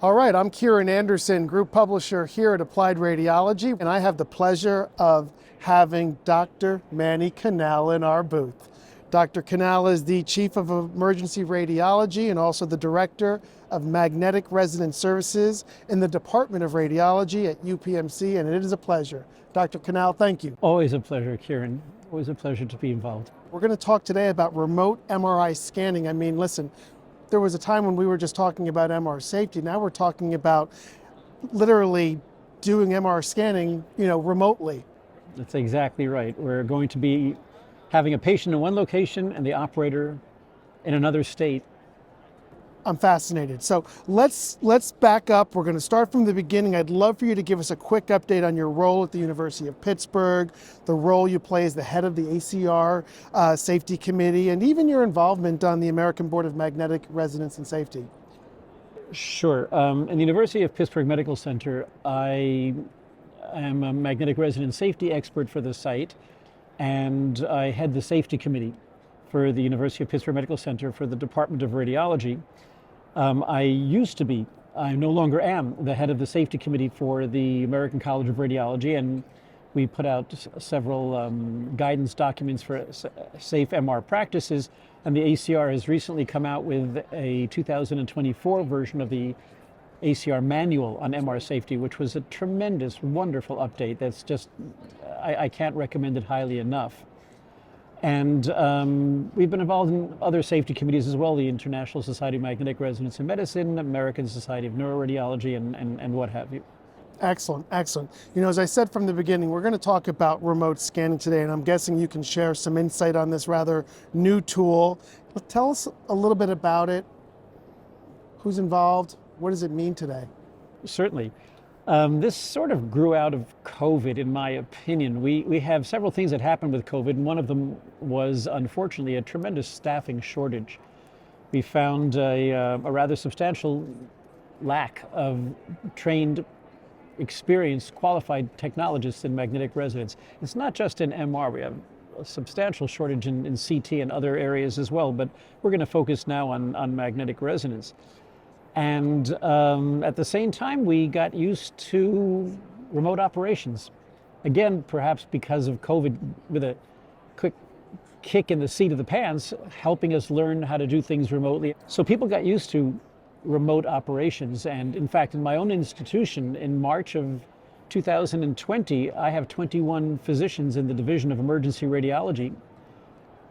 All right, I'm Kieran Anderson, group publisher here at Applied Radiology, and I have the pleasure of having Dr. Manny Canal in our booth. Dr. Canal is the Chief of Emergency Radiology and also the Director of Magnetic Resonance Services in the Department of Radiology at UPMC, and it is a pleasure. Dr. Canal, thank you. Always a pleasure, Kieran. Always a pleasure to be involved. We're going to talk today about remote MRI scanning. I mean, listen, there was a time when we were just talking about MR safety. Now we're talking about literally doing MR scanning, remotely. That's exactly right. We're going to be having a patient in one location and the operator in another state. I'm fascinated. So let's back up. We're going to start from the beginning. I'd love for you to give us a quick update on your role at the University of Pittsburgh, the role you play as the head of the ACR Safety Committee, and even your involvement on the American Board of Magnetic Resonance and Safety. Sure. In the University of Pittsburgh Medical Center, I am a magnetic resonance safety expert for the site, and I head the safety committee for the University of Pittsburgh Medical Center for the Department of Radiology. I no longer am the head of the safety committee for the American College of Radiology, and we put out several guidance documents for safe MR practices, and the ACR has recently come out with a 2024 version of the ACR manual on MR safety, which was a tremendous, wonderful update that's just, I can't recommend it highly enough. And we've been involved in other safety committees as well, the International Society of Magnetic Resonance in Medicine, American Society of Neuroradiology, and what have you. Excellent, excellent. As I said from the beginning, we're going to talk about remote scanning today, and I'm guessing you can share some insight on this rather new tool. Tell us a little bit about it. Who's involved? What does it mean today? Certainly. This sort of grew out of COVID, in my opinion. We have several things that happened with COVID, and one of them was, unfortunately, a tremendous staffing shortage. We found a rather substantial lack of trained, experienced, qualified technologists in magnetic resonance. It's not just in MR. We have a substantial shortage in CT and other areas as well, but we're going to focus now on magnetic resonance. And at the same time, we got used to remote operations. Again, perhaps because of COVID, with a quick kick in the seat of the pants, helping us learn how to do things remotely. So people got used to remote operations. And in fact, in my own institution, in March of 2020, I have 21 physicians in the Division of Emergency Radiology.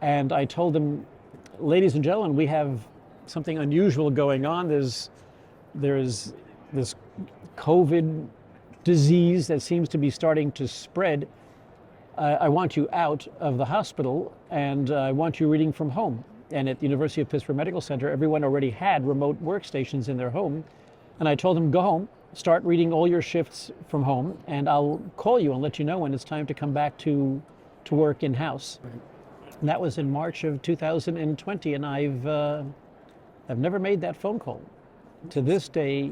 And I told them, ladies and gentlemen, we have something unusual going on. There's this COVID disease that seems to be starting to spread. I want you out of the hospital, and I want you reading from home. And at the University of Pittsburgh Medical Center, everyone already had remote workstations in their home. And I told them, go home, start reading all your shifts from home, and I'll call you and let you know when it's time to come back to work in-house. And that was in March of 2020, and I've never made that phone call. To this day,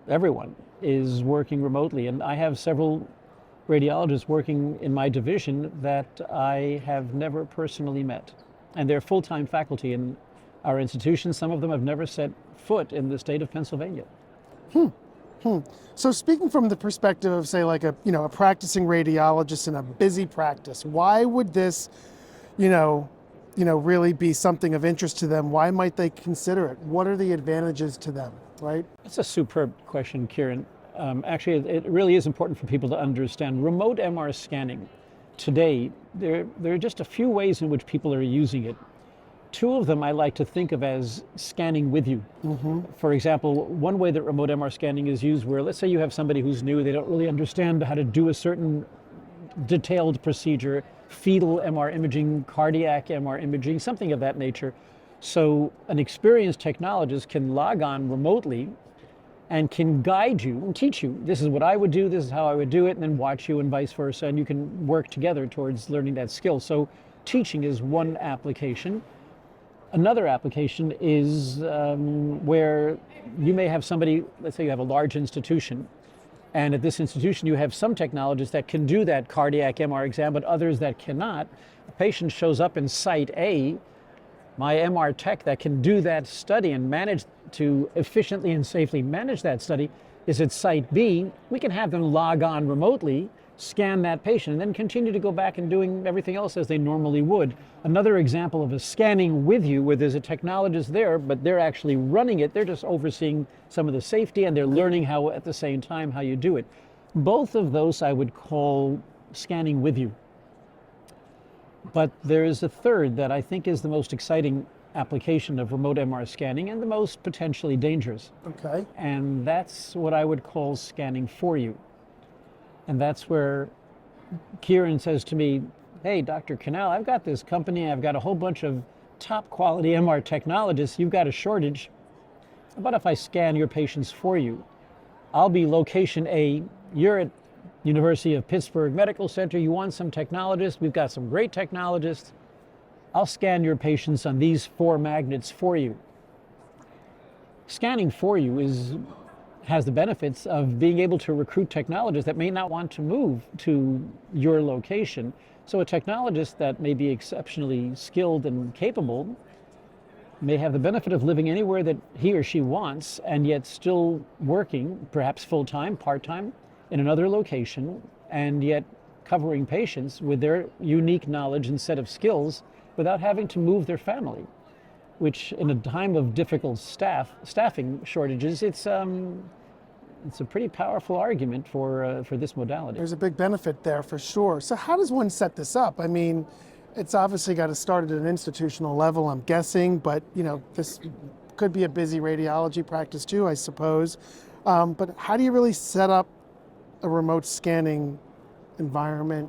everyone is working remotely, and I have several radiologists working in my division that I have never personally met. And they're full-time faculty in our institution. Some of them have never set foot in the state of Pennsylvania. So speaking from the perspective of, say, like a practicing radiologist in a busy practice, why would this, really be something of interest to them? Why might they consider it? What are the advantages to them, right? That's a superb question, Kieran. Actually, it really is important for people to understand. Remote MR scanning today, there are just a few ways in which people are using it. Two of them I like to think of as scanning with you. Mm-hmm. For example, one way that remote MR scanning is used where, let's say you have somebody who's new, they don't really understand how to do a certain detailed procedure, fetal MR imaging, cardiac MR imaging, something of that nature. So an experienced technologist can log on remotely and can guide you and teach you, this is what I would do, this is how I would do it, and then watch you and vice versa, and you can work together towards learning that skill. So teaching is one application. Another application is where you may have somebody, let's say you have a large institution, and at this institution you have some technologists that can do that cardiac MR exam, but others that cannot. A patient shows up in site A, My MR tech that can do that study and manage to efficiently and safely manage that study is at site B. We can have them log on remotely, scan that patient, and then continue to go back and doing everything else as they normally would. Another example of a scanning with you, where there's a technologist there, but they're actually running it. They're just overseeing some of the safety, and they're learning how, at the same time, how you do it. Both of those I would call scanning with you. But there is a third that I think is the most exciting application of remote MR scanning and the most potentially dangerous. Okay. And that's what I would call scanning for you. And that's where Kieran says to me, hey, Dr. Canal, I've got this company, I've got a whole bunch of top quality MR technologists, you've got a shortage. How about if I scan your patients for you? I'll be location A, you're at University of Pittsburgh Medical Center, you want some technologists, we've got some great technologists. I'll scan your patients on these 4 magnets for you. Scanning for you has the benefits of being able to recruit technologists that may not want to move to your location. So a technologist that may be exceptionally skilled and capable may have the benefit of living anywhere that he or she wants and yet still working, perhaps full-time, part-time, in another location, and yet covering patients with their unique knowledge and set of skills without having to move their family, which in a time of difficult staffing shortages, it's a pretty powerful argument for this modality. There's a big benefit there for sure. So how does one set this up? I mean, it's obviously got to start at an institutional level, I'm guessing, but this could be a busy radiology practice too, I suppose. But how do you really set up a remote scanning environment?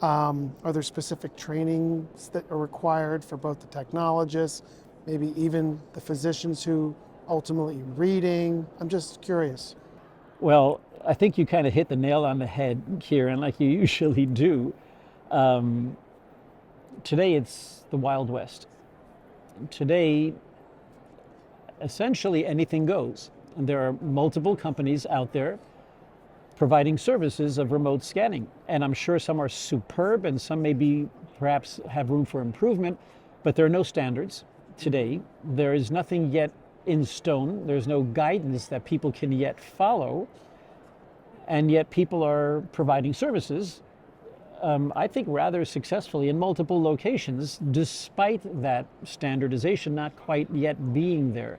Are there specific trainings that are required for both the technologists, maybe even the physicians who ultimately reading? I'm just curious. Well, I think you kind of hit the nail on the head, Kieran, like you usually do. Today it's the Wild West. Today, essentially anything goes. And there are multiple companies out there providing services of remote scanning. And I'm sure some are superb and some maybe perhaps have room for improvement, but there are no standards today. There is nothing yet in stone. There's no guidance that people can yet follow. And yet people are providing services, I think rather successfully in multiple locations, despite that standardization not quite yet being there.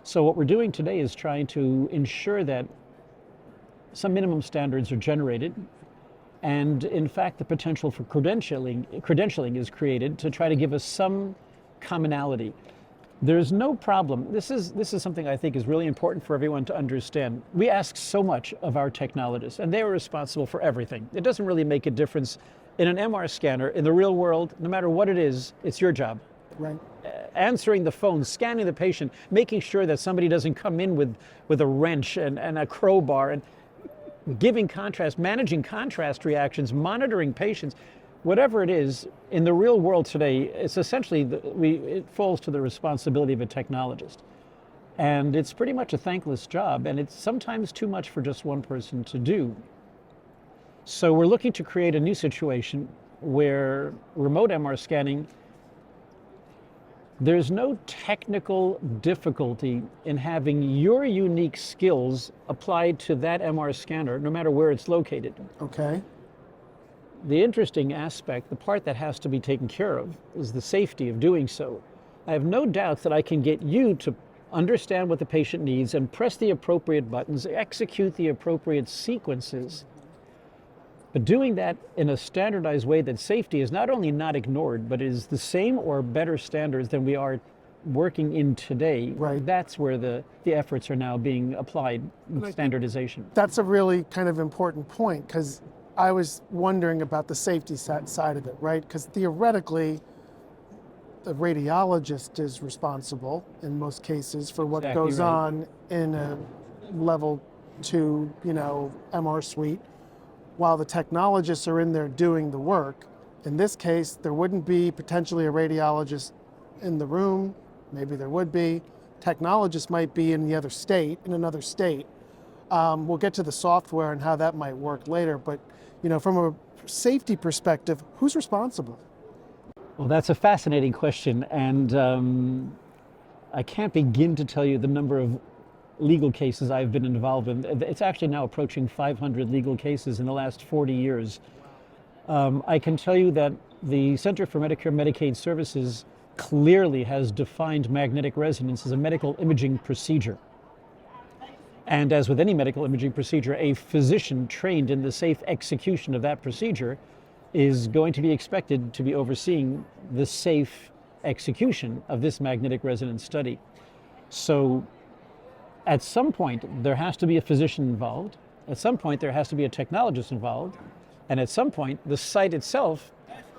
So what we're doing today is trying to ensure that some minimum standards are generated, and in fact the potential for credentialing is created to try to give us some commonality. There's no problem. This is something I think is really important for everyone to understand. We ask so much of our technologists, and they are responsible for everything. It doesn't really make a difference in an MR scanner. In the real world, no matter what it is, it's your job. Right. Answering the phone, scanning the patient, making sure that somebody doesn't come in with a wrench and a crowbar, and giving contrast, managing contrast reactions, monitoring patients, whatever it is, in the real world today, it's essentially, it falls to the responsibility of a technologist. And it's pretty much a thankless job, and it's sometimes too much for just one person to do. So we're looking to create a new situation where remote MR scanning, there's no technical difficulty in having your unique skills applied to that MR scanner, no matter where it's located. Okay. The interesting aspect, the part that has to be taken care of, is the safety of doing so. I have no doubts that I can get you to understand what the patient needs and press the appropriate buttons, execute the appropriate sequences. But doing that in a standardized way that safety is not only not ignored, but is the same or better standards than we are working in today. Right. That's where the efforts are now being applied in standardization. That's a really kind of important point, because I was wondering about the safety side of it, right? Because theoretically, the radiologist is responsible in most cases for what Exactly goes right. on in a level 2, MR suite, while the technologists are in there doing the work. In this case, there wouldn't be potentially a radiologist in the room. Maybe there would be. Technologist might be in another state. We'll get to the software and how that might work later, but from a safety perspective, who's responsible? Well, that's a fascinating question, and I can't begin to tell you the number of legal cases I've been involved in. It's actually now approaching 500 legal cases in the last 40 years. I can tell you that the Center for Medicare and Medicaid Services clearly has defined magnetic resonance as a medical imaging procedure. And as with any medical imaging procedure, a physician trained in the safe execution of that procedure is going to be expected to be overseeing the safe execution of this magnetic resonance study. So at some point, there has to be a physician involved. At some point, there has to be a technologist involved. And at some point, the site itself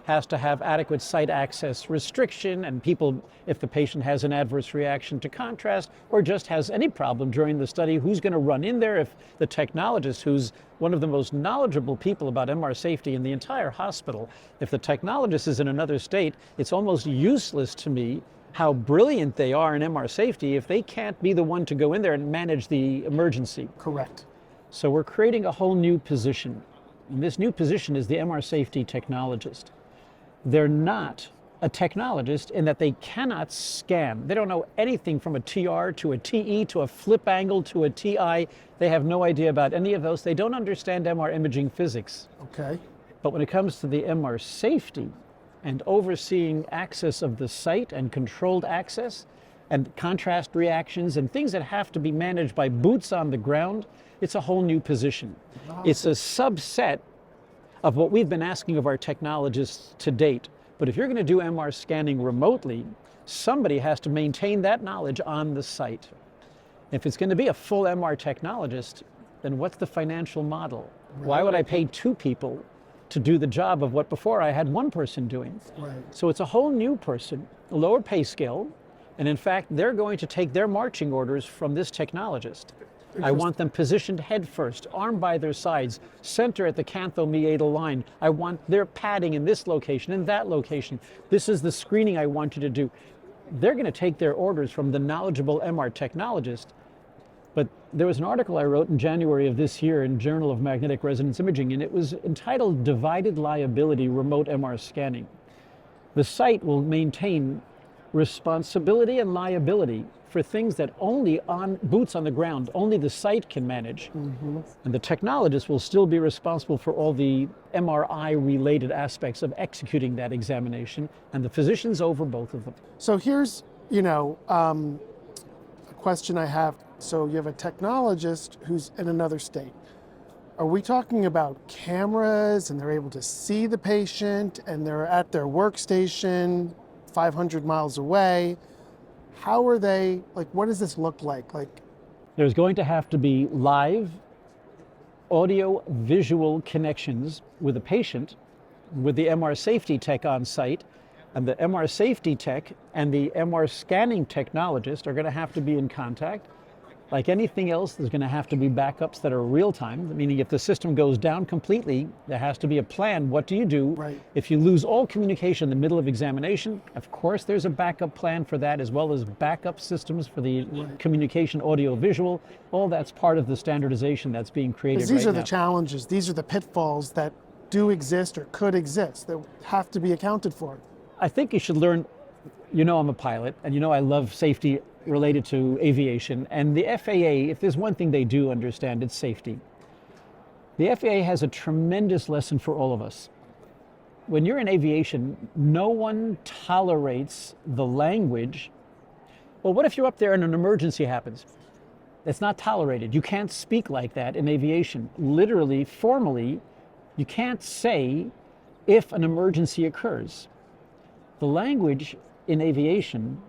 has to have adequate site access restriction, and people, if the patient has an adverse reaction to contrast or just has any problem during the study, who's going to run in there? If the technologist, who's one of the most knowledgeable people about MR safety in the entire hospital, if the technologist is in another state, it's almost useless to me how brilliant they are in MR safety if they can't be the one to go in there and manage the emergency. Correct. So we're creating a whole new position. And this new position is the MR safety technologist. They're not a technologist in that they cannot scan. They don't know anything from a TR to a TE to a flip angle to a TI. They have no idea about any of those. They don't understand MR imaging physics. Okay. But when it comes to the MR safety and overseeing access of the site and controlled access and contrast reactions and things that have to be managed by boots on the ground, it's a whole new position. Wow. It's a subset of what we've been asking of our technologists to date. But if you're going to do MR scanning remotely, somebody has to maintain that knowledge on the site. If it's going to be a full MR technologist, then what's the financial model? Right. Why would I pay two people to do the job of what before I had one person doing? Right. So it's a whole new person, a lower pay scale, and in fact, they're going to take their marching orders from this technologist. I want them positioned head first, arm by their sides, center at the canthomeatal line. I want their padding in this location, in that location. This is the screening I want you to do. They're going to take their orders from the knowledgeable MR technologist. But there was an article I wrote in January of this year in Journal of Magnetic Resonance Imaging, and it was entitled Divided Liability Remote MR Scanning. The site will maintain responsibility and liability for things that only boots on the ground, only the site can manage. Mm-hmm. And the technologist will still be responsible for all the MRI related aspects of executing that examination, and the physician's over both of them. So here's, a question I have. So you have a technologist who's in another state. Are we talking about cameras and they're able to see the patient and they're at their workstation 500 miles away? How are they, what does this look like? There's going to have to be live audio visual connections with the patient, with the MR safety tech on site, and the MR safety tech and the MR scanning technologist are going to have to be in contact. Like anything else, there's going to have to be backups that are real time, meaning if the system goes down completely, there has to be a plan. What do you do? Right. If you lose all communication in the middle of examination, of course there's a backup plan for that, as well as backup systems for the communication audio visual. All that's part of the standardization that's being created right now. These are the challenges, these are the pitfalls that do exist or could exist that have to be accounted for. I think you should learn, I'm a pilot, and I love safety related to aviation, and the FAA, if there's one thing they do understand, it's safety. The FAA has a tremendous lesson for all of us. When you're in aviation, no one tolerates the language. Well, what if you're up there and an emergency happens? That's not tolerated. You can't speak like that in aviation. Literally, formally, you can't say if an emergency occurs. The language in aviation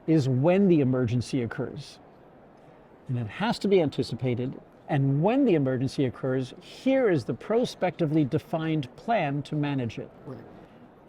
is when the emergency occurs. And it has to be anticipated. And when the emergency occurs, here is the prospectively defined plan to manage it. Right.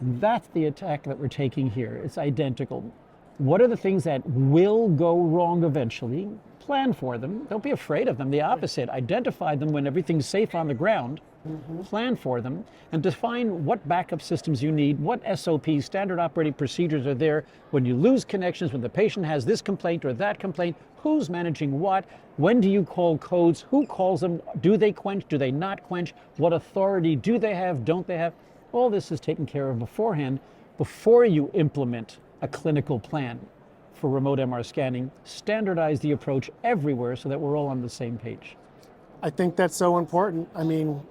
And that's the attack that we're taking here. It's identical. What are the things that will go wrong eventually? Plan for them. Don't be afraid of them. The opposite. Identify them when everything's safe on the ground. Mm-hmm. Plan for them and define what backup systems you need, what SOPs, standard operating procedures are there when you lose connections, when the patient has this complaint or that complaint, who's managing what, when do you call codes, who calls them, do they quench, do they not quench, what authority do they have, don't they have? All this is taken care of beforehand before you implement a clinical plan for remote MR scanning, standardize the approach everywhere so that we're all on the same page. I think that's so important. I mean,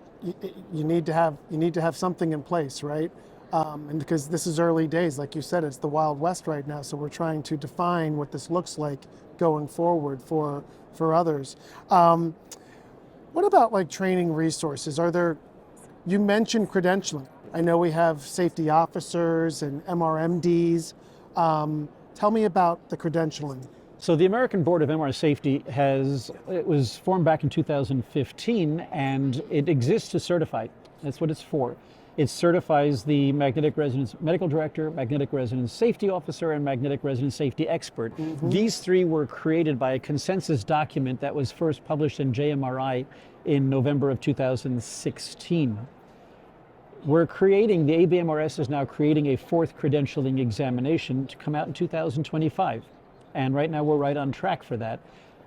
you need to have something in place, right? And because this is early days, like you said, it's the Wild West right now. So we're trying to define what this looks like going forward for others. What about like training resources? You mentioned credentialing. I know we have safety officers and MRMDs. Tell me about the credentialing. So the American Board of MR Safety it was formed back in 2015, and it exists to certify. That's what it's for. It certifies the magnetic resonance medical director, magnetic resonance safety officer, and magnetic resonance safety expert. Mm-hmm. These three were created by a consensus document that was first published in JMRI in November of 2016. The ABMRS is now creating a fourth credentialing examination to come out in 2025. And right now we're right on track for that.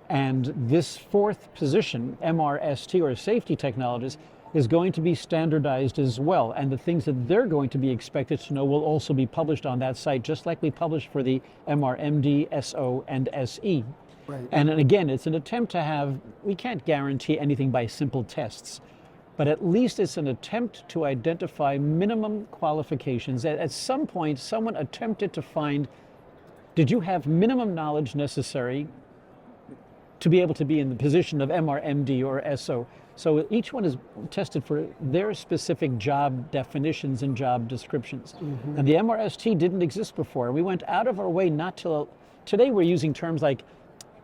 And this fourth position, MRST or safety technologist, is going to be standardized as well. And the things that they're going to be expected to know will also be published on that site, just like we published for the MRMD, SO, and SE. Right. And again, it's an attempt we can't guarantee anything by simple tests, but at least it's an attempt to identify minimum qualifications. At some point, someone attempted to find, did you have minimum knowledge necessary to be able to be in the position of MRMD or SO? So each one is tested for their specific job definitions and job descriptions. Mm-hmm. And the MRST didn't exist before. We went out of our way today we're using terms like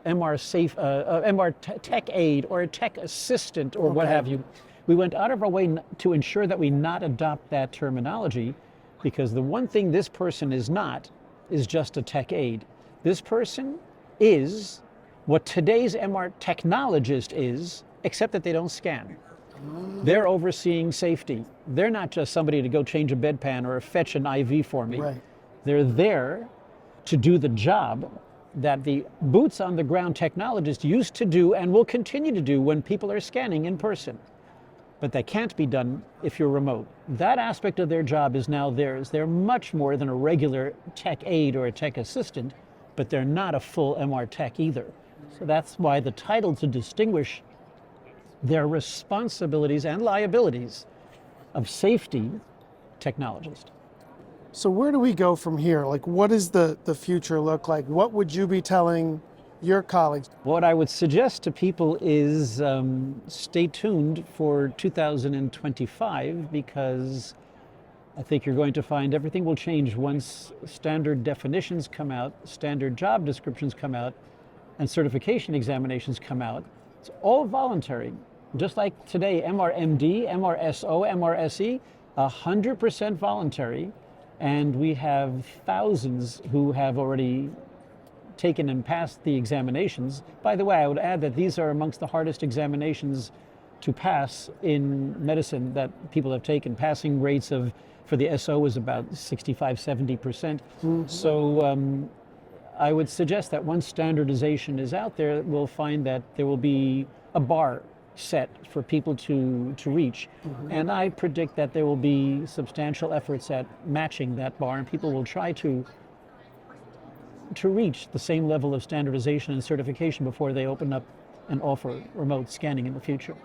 MR tech aid or a tech assistant or what have you. We went out of our way to ensure that we not adopt that terminology, because the one thing this person is not is just a tech aid. This person is what today's MR technologist is, except that they don't scan. They're overseeing safety. They're not just somebody to go change a bedpan or fetch an IV for me. Right. They're there to do the job that the boots on the ground technologist used to do and will continue to do when people are scanning in person. But that can't be done if you're remote. That aspect of their job is now theirs. They're much more than a regular tech aide or a tech assistant, but they're not a full MR tech either. So that's why the title, to distinguish their responsibilities and liabilities of safety technologist. So where do we go from here? Like, what does the future look like? What would you be telling your colleagues? What I would suggest to people is stay tuned for 2025, because I think you're going to find everything will change once standard definitions come out, standard job descriptions come out, and certification examinations come out. It's all voluntary. Just like today, MRMD, MRSO, MRSE, 100% voluntary. And we have thousands who have already taken and passed the examinations. By the way, I would add that these are amongst the hardest examinations to pass in medicine that people have taken. Passing rates for the SO is about 65, 70%. Mm-hmm. So I would suggest that once standardization is out there, we'll find that there will be a bar set for people to reach. Mm-hmm. And I predict that there will be substantial efforts at matching that bar, and people will try to reach the same level of standardization and certification before they open up and offer remote scanning in the future.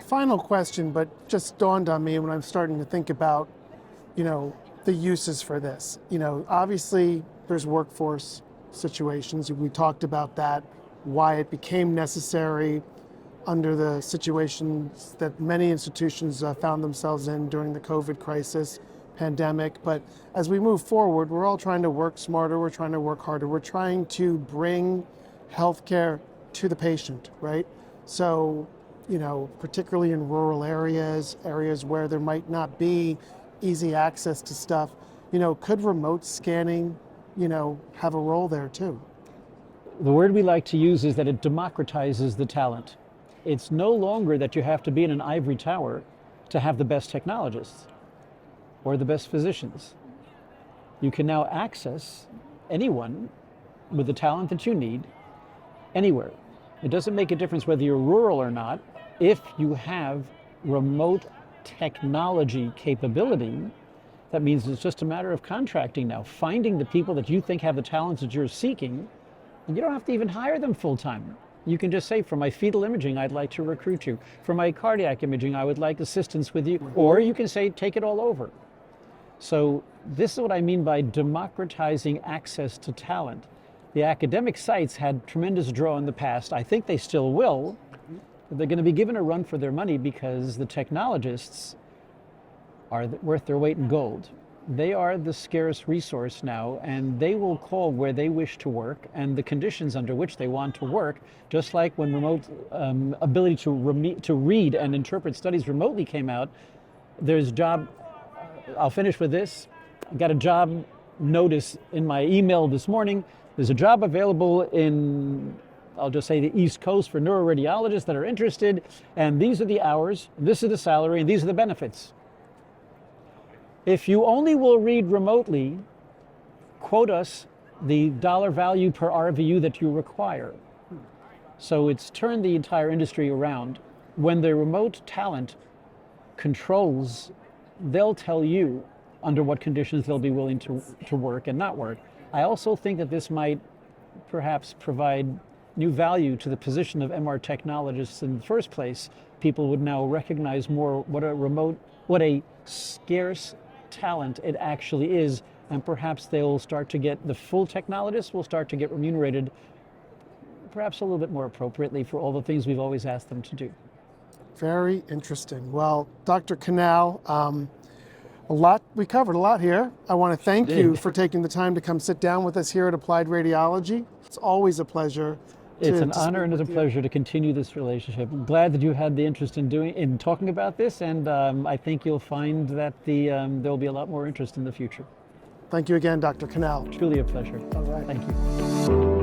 Final question, but just dawned on me when I'm starting to think about, the uses for this. Obviously there's workforce situations. We talked about that, why it became necessary under the situations that many institutions found themselves in during the COVID crisis, pandemic. But as we move forward, we're all trying to work smarter, we're trying to work harder, we're trying to bring healthcare to the patient, right? So, particularly in rural areas where there might not be easy access to stuff, could remote scanning, have a role there too? The word we like to use is that it democratizes the talent. It's no longer that you have to be in an ivory tower to have the best technologists or the best physicians. You can now access anyone with the talent that you need anywhere. It doesn't make a difference whether you're rural or not. If you have remote technology capability, That means it's just a matter of contracting now, finding the people that you think have the talents that you're seeking, and you don't have to even hire them full-time. You can just say, for my fetal imaging, I'd like to recruit you. For my cardiac imaging, I would like assistance with you. Or you can say, take it all over. So this is what I mean by democratizing access to talent. The academic sites had tremendous draw in the past. I think they still will. But they're going to be given a run for their money because the technologists are worth their weight in gold. They are the scarce resource now, and they will call where they wish to work and the conditions under which they want to work, just like when remote ability to read and interpret studies remotely came out. There's job, I'll finish with this. I got a job notice in my email this morning. There's a job available in, I'll just say, the East Coast for neuroradiologists that are interested, and these are the hours, this is the salary, and these are the benefits. If you only will read remotely, quote us the dollar value per RVU that you require. So it's turned the entire industry around. When the remote talent controls, they'll tell you under what conditions they'll be willing to work and not work. I also think that this might perhaps provide new value to the position of MR technologists in the first place. People would now recognize more what a scarce talent it actually is, and perhaps they'll start to get, the full technologists will start to get remunerated perhaps a little bit more appropriately for all the things we've always asked them to do. Very interesting. Well, Dr. Canal, we covered a lot here. I want to thank you for taking the time to come sit down with us here at Applied Radiology. It's always a pleasure. It's an honor and it's a pleasure to continue this relationship. I'm glad that you had the interest in talking about this, and I think you'll find that there'll be a lot more interest in the future. Thank you again, Dr. Canal. Truly a pleasure. All right. Thank you.